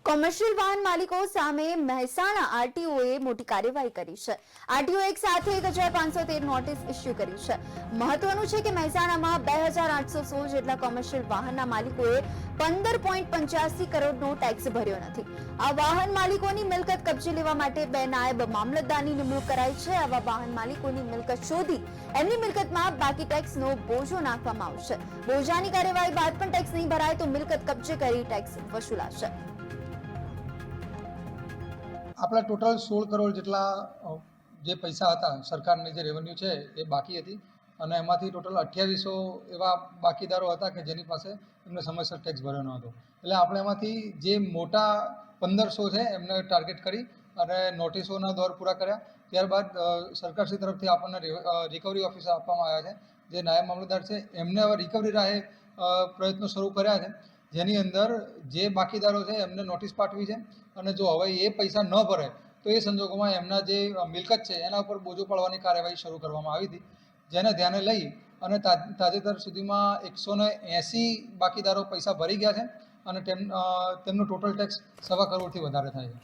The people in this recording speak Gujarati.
કોમર્શિયલ વાહન માલિકો સામે મહેસાણા આરટીઓએ મોટી કાર્યવાહી કરી છે। આરટીઓ એક સાથે 1513 નોટિસ ઇસ્યુ કરી છે। મહત્વનું છે કે મહેસાણામાં 2816 જેટલા કોમર્શિયલ વાહનના માલિકોએ 15.85 કરોડનો ટેક્સ ભર્યો નથી। આ વાહન માલિકોની મિલકત કબજે લેવા માટે 2 નાયબ મામલતદારની નિમણૂક કરાઈ છે। આવા વાહન માલિકોની મિલકત શોધી એમની મિલકતમાં બાકી ટેક્સનો બોજો નાખવામાં આવશે। બોજાની કાર્યવાહી બાદ પણ ટેક્સ નહીં ભરાય તો મિલકત કબજે કરી ટેક્સ વસૂલાશે। આપણા ટોટલ 16 કરોડ જેટલા જે પૈસા હતા સરકારની જે રેવન્યુ છે એ બાકી હતી અને એમાંથી ટોટલ 2800 એવા બાકીદારો હતા કે જેની પાસે એમને સમયસર ટેક્સ ભર્યો ન હતો। એટલે આપણે એમાંથી જે મોટા 1500 છે એમને ટાર્ગેટ કરી અને નોટિસોના દોર પૂરા કર્યા। ત્યારબાદ સરકારશ્રી તરફથી આપણને રિકવરી ઓફિસર આપવામાં આવ્યા છે। જે નાયબ મામલતદાર છે એમને હવે રિકવરી રાહે પ્રયત્નો શરૂ કર્યા છે, જેની અંદર જે બાકીદારો છે એમને નોટિસ પાઠવી છે અને જો હવે એ પૈસા ન ભરે તો એ સંજોગોમાં એમના જે મિલકત છે એના ઉપર બોજો પાડવાની કાર્યવાહી શરૂ કરવામાં આવી હતી, જેને ધ્યાને લઈ અને તાજેતર સુધીમાં 180 બાકીદારો પૈસા ભરી ગયા છે અને તેમનો ટોટલ ટેક્સ 1.25 કરોડથી વધારે થાય છે।